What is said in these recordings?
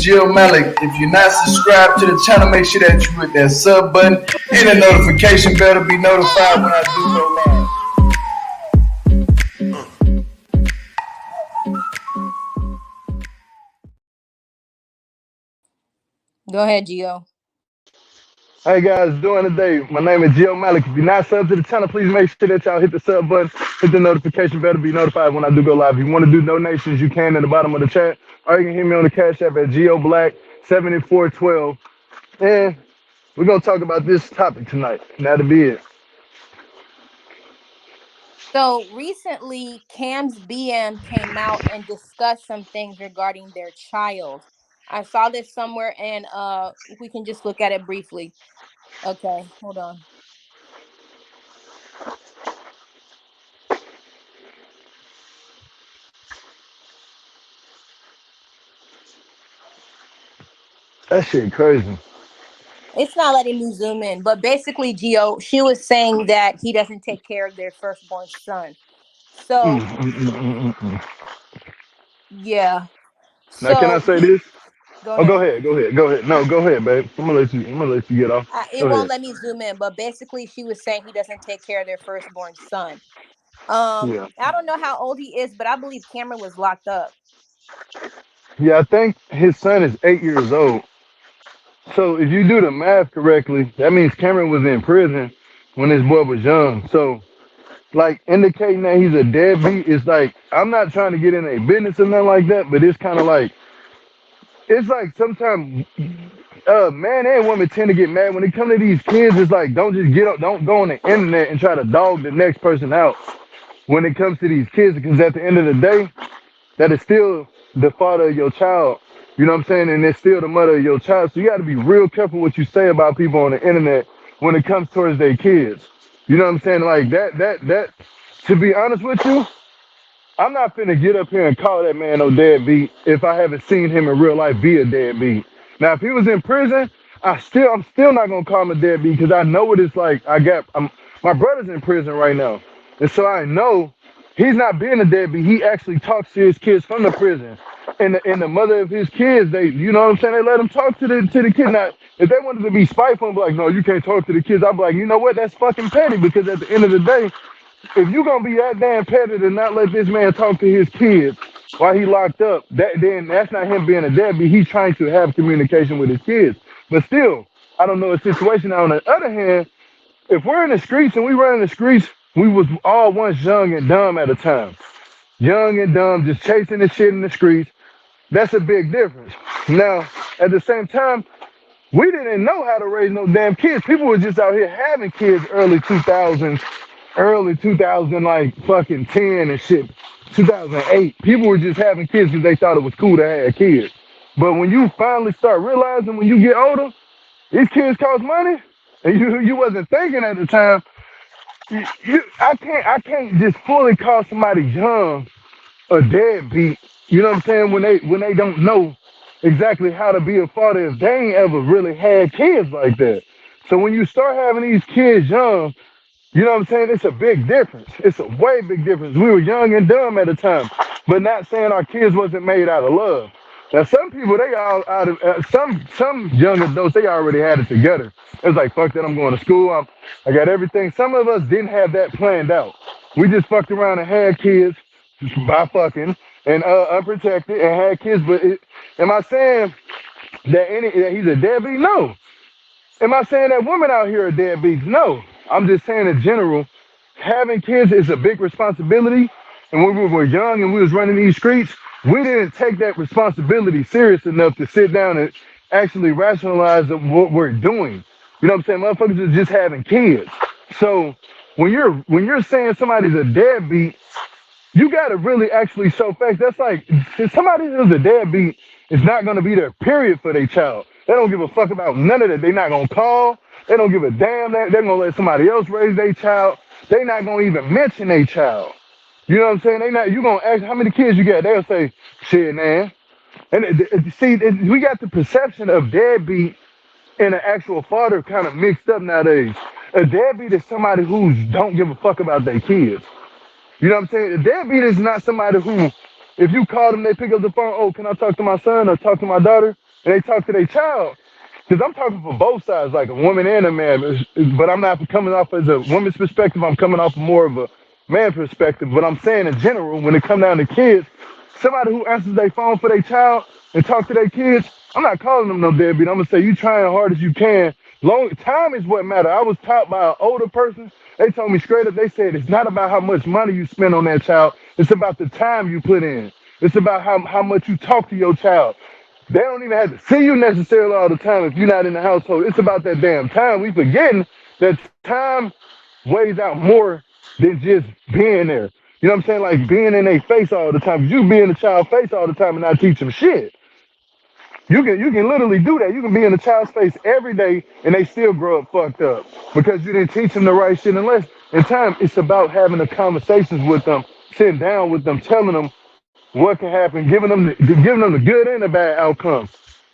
Jill Malik. If you're not subscribed to the channel, make sure that you hit that sub button and the notification bell to be notified when I do go live. Go ahead, Gio. Hey guys, doing today? My name is Jill Malik. If you're not subbed to the channel, please make sure that y'all hit the sub button, hit the notification bell to be notified when I do go live. If you want to do donations, you can at the bottom of the chat, or you can hit me on the Cash App at GeoBlack7412. And we're gonna talk about this topic tonight. That'll be it. So recently, Cam's BM came out and discussed some things regarding their child. I saw this somewhere, and we can just look at it briefly. Okay, hold on. That shit crazy. It's not letting me zoom in, but basically, Gio, she was saying that he doesn't take care of their firstborn son. So, yeah. Now, can I say this? Go ahead. Go ahead. No, go ahead, babe. I'm gonna let you get off. It won't let me zoom in, but basically, she was saying he doesn't take care of their firstborn son. Yeah. I don't know how old he is, but I believe Cameron was locked up. Yeah, I think his son is 8 years old. So if you do the math correctly, that means Cameron was in prison when this boy was young. So, like, indicating that he's a deadbeat is like, I'm not trying to get in a business or nothing like that, but it's kind of like, it's like sometimes man and woman tend to get mad when it comes to these kids. It's like, don't go on the internet and try to dog the next person out when it comes to these kids, because at the end of the day, that is still the father of your child. You know what I'm saying? And it's still the mother of your child. So you got to be real careful what you say about people on the internet when it comes towards their kids. You know what I'm saying? Like that, to be honest with you, I'm not finna get up here and call that man no deadbeat if I haven't seen him in real life be a deadbeat. Now, if he was in prison, I'm still not gonna call him a deadbeat, because I know what it's like. My brother's in prison right now. And so I know he's not being a deadbeat. He actually talks to his kids from the prison. And the mother of his kids, you know what I'm saying? They let him talk to the kid. Now, if they wanted to be spiteful and be like, no, you can't talk to the kids, I'd be like, you know what? That's fucking petty, because at the end of the day, if you're gonna be that damn petty to not let this man talk to his kids while he locked up, then that's not him being a deadbeat. He's trying to have communication with his kids. But still, I don't know a situation. Now, on the other hand, if we're in the streets and we run in the streets, we was all once young and dumb at a time. Young and dumb, just chasing the shit in the streets. That's a big difference. Now, at the same time, we didn't know how to raise no damn kids. People were just out here having kids early 2000, like fucking 10 and shit, 2008. People were just having kids because they thought it was cool to have kids. But when you finally start realizing when you get older, these kids cost money, and you wasn't thinking at the time, I can't just fully call somebody young a deadbeat. You know what I'm saying? When they don't know exactly how to be a father if they ain't ever really had kids like that. So when you start having these kids young, you know what I'm saying? It's a big difference. It's a way big difference. We were young and dumb at the time, but not saying our kids wasn't made out of love. Now, some people, they all out of, some young adults, they already had it together. It's like, fuck that, I'm going to school. I got everything. Some of us didn't have that planned out. We just fucked around and had kids by fucking and unprotected and had kids. But am I saying that he's a deadbeat? No. Am I saying that women out here are deadbeats? No. I'm just saying in general, having kids is a big responsibility. And when we were young and we was running these streets, we didn't take that responsibility serious enough to sit down and actually rationalize what we're doing. You know what I'm saying? Motherfuckers is just having kids. So when you're saying somebody's a deadbeat, you gotta really actually show facts. That's like, if somebody who's a deadbeat is not gonna be there, period, for their child. They don't give a fuck about none of that. They're not gonna call. They don't give a damn. They're gonna let somebody else raise their child. They're not gonna even mention their child. You know what I'm saying? You gonna ask how many kids you got? They'll say, shit, man. And see, we got the perception of deadbeat and an actual father kind of mixed up nowadays. A deadbeat is somebody who don't give a fuck about their kids. You know what I'm saying? A deadbeat is not somebody who, if you call them, they pick up the phone, oh, can I talk to my son or talk to my daughter? and they talk to their child. Because I'm talking for both sides, like a woman and a man, but I'm not coming off as a woman's perspective. I'm coming off more of a man perspective. But I'm saying in general, when it comes down to kids, somebody who answers their phone for their child and talk to their kids, I'm not calling them no deadbeat. I'm gonna say you trying hard as you can. Long time is what matter. I was taught by an older person. They told me straight up. They said it's not about how much money you spend on that child. It's about the time you put in. It's about how much you talk to your child. They don't even have to see you necessarily all the time if you're not in the household. It's about that damn time. We forgetting that time weighs out more than just being there. You know what I'm saying? Like being in their face all the time. You be in the child's face all the time and not teach them shit. You can literally do that. You can be in a child's face every day and they still grow up fucked up because you didn't teach them the right shit. Unless in time, it's about having the conversations with them, sitting down with them, telling them what can happen, giving them the good and the bad outcomes.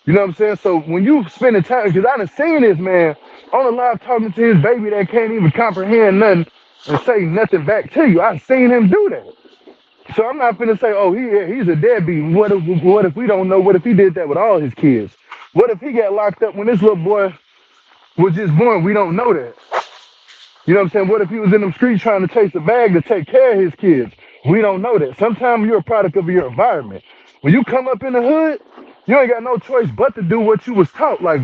You know what I'm saying? So when you spending time, because I done seen this man on the live talking to his baby that can't even comprehend nothing and say nothing back to you. I seen him do that. So I'm not finna say, oh, he's a deadbeat. What if we don't know? What if he did that with all his kids? What if he got locked up when this little boy was just born? We don't know that. You know what I'm saying? What if he was in them streets trying to chase a bag to take care of his kids? We don't know that. Sometimes you're a product of your environment. When you come up in the hood, you ain't got no choice but to do what you was taught. Like,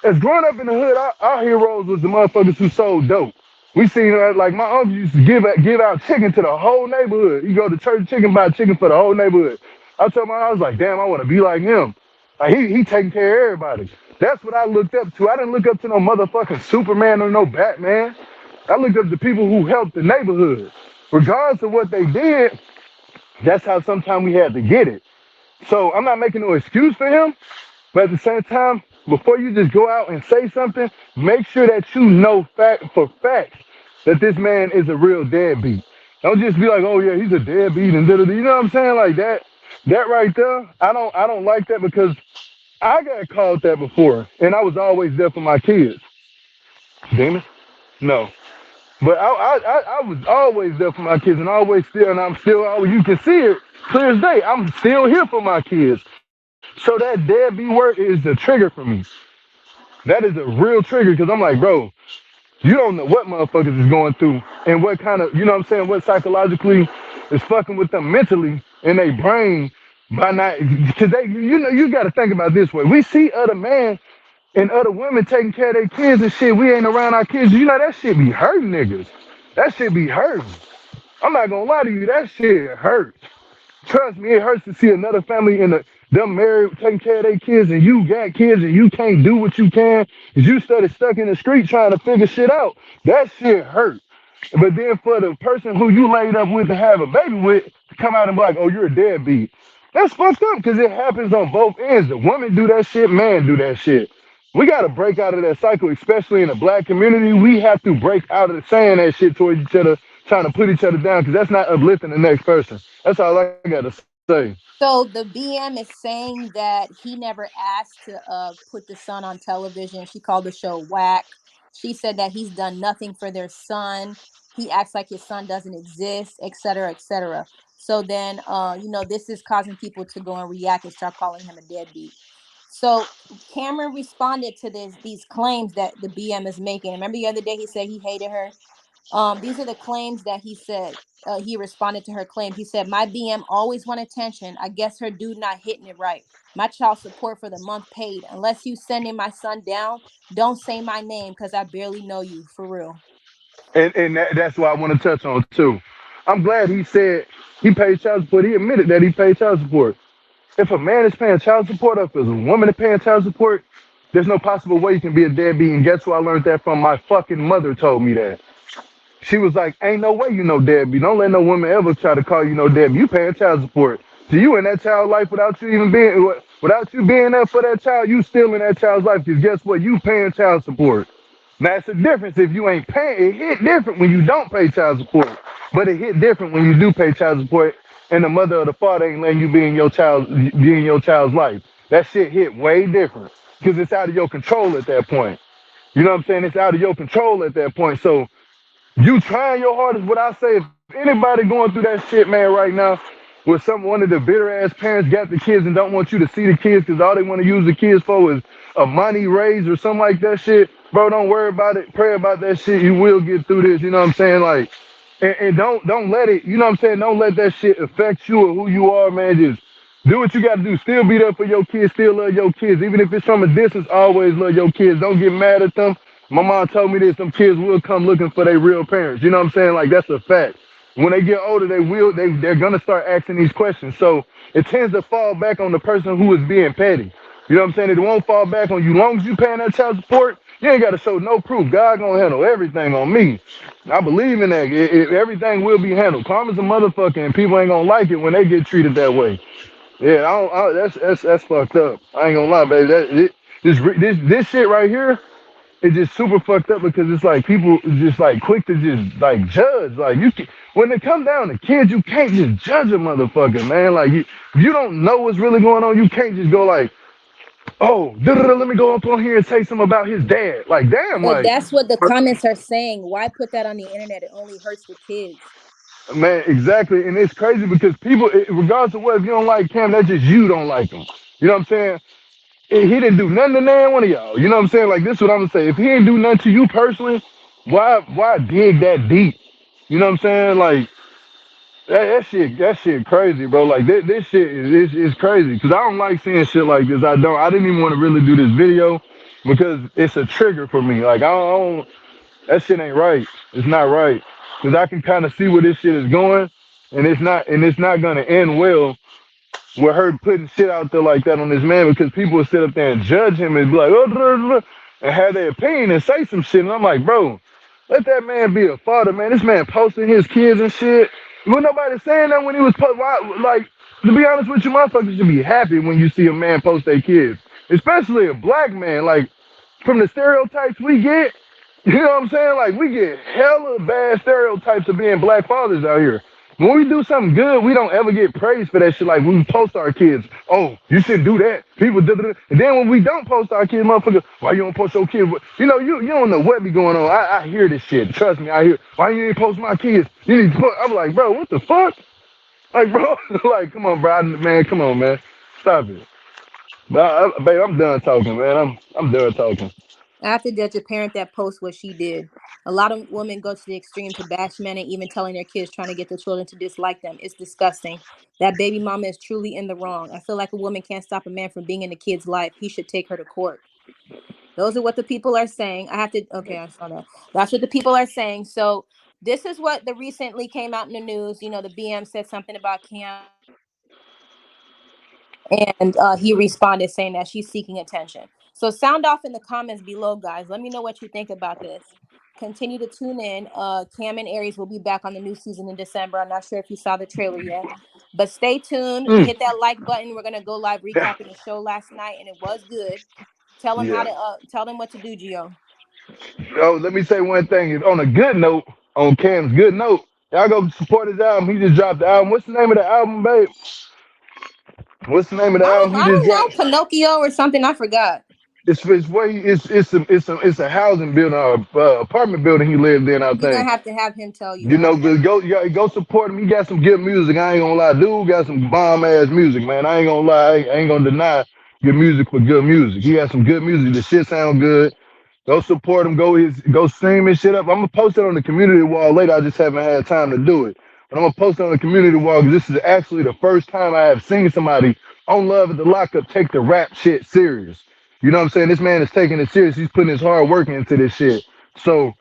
as growing up in the hood, our heroes was the motherfuckers who sold dope. We seen like my uncle used to give out chicken to the whole neighborhood. He go to church chicken, buy chicken for the whole neighborhood. I was like, damn, I want to be like him. Like he taking care of everybody. That's what I looked up to. I didn't look up to no motherfucking Superman or no Batman. I looked up to people who helped the neighborhood. Regardless of what they did, that's how sometimes we had to get it. So I'm not making no excuse for him, but at the same time, before you just go out and say something, make sure that you know facts that this man is a real deadbeat. Don't just be like, oh yeah, he's a deadbeat and da-da-da. You know what I'm saying? Like that. That right there, I don't like that because I got called that before, and I was always there for my kids. Demon? No. But I was always there for my kids and always still, and I'm still, you can see it clear as day. I'm still here for my kids. So that deadbeat word is the trigger for me. That is a real trigger because I'm like, bro, you don't know what motherfuckers is going through and what kind of, you know what I'm saying, what psychologically is fucking with them mentally in their brain by not, because they, you got to think about it this way. We see other men and other women taking care of their kids and shit. We ain't around our kids. You know, that shit be hurting niggas. That shit be hurting. I'm not gonna lie to you, that shit hurts. Trust me, it hurts to see another family in them married, taking care of their kids, and you got kids and you can't do what you can because you stuck in the street trying to figure shit out. That shit hurt. But then for the person who you laid up with to have a baby with to come out and be like, oh, you're a deadbeat. That's fucked up because it happens on both ends. The women do that shit, man do that shit. We got to break out of that cycle, especially in the black community. We have to break out of the saying that shit towards each other, trying to put each other down, because that's not uplifting the next person. That's all I got to say. So the BM is saying that he never asked to put the son on television. She called the show whack. She said that he's done nothing for their son. He acts like his son doesn't exist, et cetera, et cetera. So then, this is causing people to go and react and start calling him a deadbeat. So Cameron responded to these claims that the BM is making. Remember the other day he said he hated her. These are the claims that he said. He responded to her claim. He said, "My BM always want attention. I guess her dude not hitting it right. My child support for the month paid. Unless you sending my son down, don't say my name because I barely know you for real." And that's what I want to touch on, too. I'm glad he said he paid child support. He admitted that he paid child support. If a man is paying child support, or if a woman is paying child support, there's no possible way you can be a deadbeat. And guess who I learned that from? My fucking mother told me that. She was like, ain't no way you know deadbeat. Don't let no woman ever try to call you no deadbeat. You paying child support. So you in that child's life without you being there for that child, you still in that child's life. Because guess what? You paying child support. Now it's a difference if you ain't paying. It hit different when you don't pay child support. But it hit different when you do pay child support and the mother or the father ain't letting you be in your child's life. That shit hit way different. Because it's out of your control at that point. You know what I'm saying? It's out of your control at that point. So you trying your hardest. What I say, if anybody going through that shit, man, right now, where one of the bitter ass parents got the kids and don't want you to see the kids because all they want to use the kids for is a money raise or something like that shit. Bro, don't worry about it. Pray about that shit. You will get through this. You know what I'm saying? Like, and don't let it. You know what I'm saying? Don't let that shit affect you or who you are, man. Just do what you got to do. Still be there for your kids. Still love your kids. Even if it's from a distance, always love your kids. Don't get mad at them. My mom told me this. Some kids will come looking for their real parents. You know what I'm saying? Like, that's a fact. When they get older, they're gonna start asking these questions. So it tends to fall back on the person who is being petty. You know what I'm saying? It won't fall back on you. Long as you paying that child support, you ain't gotta show no proof. God gonna handle everything on me. I believe in that. Everything will be handled. Karma's a motherfucker, and people ain't gonna like it when they get treated that way. Yeah, that's fucked up. I ain't gonna lie, baby. This shit right here, it's just super fucked up because it's like people just like quick to just like judge. Like when it come down to kids, you can't just judge a motherfucker, man. Like if you don't know what's really going on, you can't just go like, oh, let me go up on here and say something about his dad. Like, damn, But like, that's what the comments are saying. Why put that on the internet? It only hurts the kids. man, exactly. And it's crazy because people, regardless of what, if you don't like Cam, that's just you don't like him. You know what I'm saying? He didn't do nothing to none one of y'all. You know what I'm saying? Like, this is what I'm gonna say. If he ain't do nothing to you personally, why dig that deep? You know what I'm saying? Like that shit crazy, bro. Like this shit is crazy because I don't like seeing shit like this. I didn't even want to really do this video because it's a trigger for me. Like I don't that shit ain't right. It's not right because I can kind of see where this shit is going, and it's not gonna end well with her putting shit out there like that on this man because people will sit up there and judge him and be like, oh, blah, blah, blah, and have their opinion and say some shit. And I'm like, bro, let that man be a father, man. This man posting his kids and shit. When nobody saying that when he was like, to be honest with you, motherfuckers should be happy when you see a man post their kids, especially a black man. Like, from the stereotypes we get, you know what I'm saying? Like, we get hella bad stereotypes of being black fathers out here. When we do something good, we don't ever get praised for that shit. Like when we post our kids, oh, you shouldn't do that. People do that. And then when we don't post our kids, motherfucker, why you don't post your kids? You know, you don't know what be going on. I hear this shit. Trust me, I hear. Why you ain't post my kids? You need to post. I'm like, bro, what the fuck? Like, bro, like, come on, bro, man, come on, man, stop it. But babe, I'm done talking, man. I'm done talking. I have to judge a parent that posts what she did. A lot of women go to the extreme to bash men and even telling their kids, trying to get the children to dislike them. It's disgusting. That baby mama is truly in the wrong. I feel like a woman can't stop a man from being in a kid's life. He should take her to court. Those are what the people are saying. Okay, I saw that. That's what the people are saying. So this is what the recently came out in the news. You know, the BM said something about Cam, and he responded saying that she's seeking attention. So sound off in the comments below, guys. Let me know what you think about this. Continue to tune in. Cam and Aries will be back on the new season in December. I'm not sure if you saw the trailer yet, but stay tuned. Mm. Hit that like button. We're gonna go live recapping the show last night, and it was good. Tell them how Yeah. to tell them what to do, Gio. Oh, let me say one thing. Is on a good note, on Cam's good note, y'all go support his album. He just dropped the album. What's the name of the album, babe? What's the name of the album he I just don't know, dropped? Pinocchio or something. I forgot. It's where it's a housing building, apartment building he lived in, I You're gonna think. have to have him tell you. You I know, don't know. but go support him. He got some good music. I ain't gonna lie, dude got some bomb ass music, man. I ain't gonna lie, I ain't gonna deny good music for good music. He got some good music. The shit sound good. Go support him. Go stream his shit up. I'm gonna post it on the community wall later. I just haven't had time to do it. But I'm gonna post it on the community wall because this is actually the first time I have seen somebody on Love at the Lockup take the rap shit serious. You know what I'm saying? This man is taking it serious. He's putting his hard work into this shit. So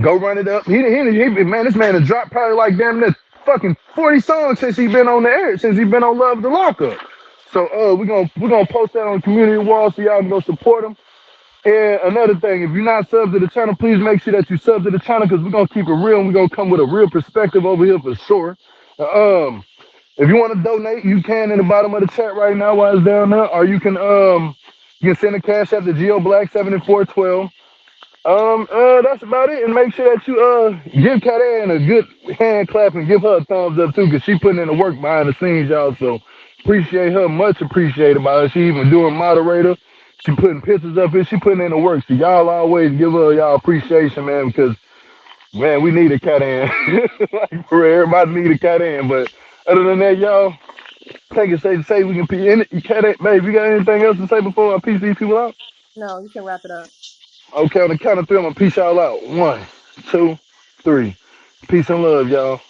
go run it up. Man, this man has dropped probably like damn near fucking 40 songs since he been on the air, since he been on Love the Lockup. So we're gonna post that on the community wall so y'all can go support him. And another thing, if you're not subbed to the channel, please make sure that you sub to the channel because we're gonna keep it real and we're gonna come with a real perspective over here for sure. Um, if you want to donate, you can in the bottom of the chat right now while it's down there, or you can send a cash app to Geo Black 7412. That's about it. And make sure that you give Kat Ann a good hand clap and give her a thumbs up too, cause she putting in the work behind the scenes, y'all. So appreciate her, much appreciated by her. She even doing moderator. She putting pictures up here. She putting in the work. So y'all always give her y'all appreciation, man, because man, we need a Kat Ann. Like for real, everybody need a Kat Ann. But Other than that, y'all, take it safe to say we can peace. You got it, babe. You got anything else to say before I peace these people out? No, you can wrap it up. Okay, on the count of three, I'm gonna peace y'all out. One, two, three. Peace and love, y'all.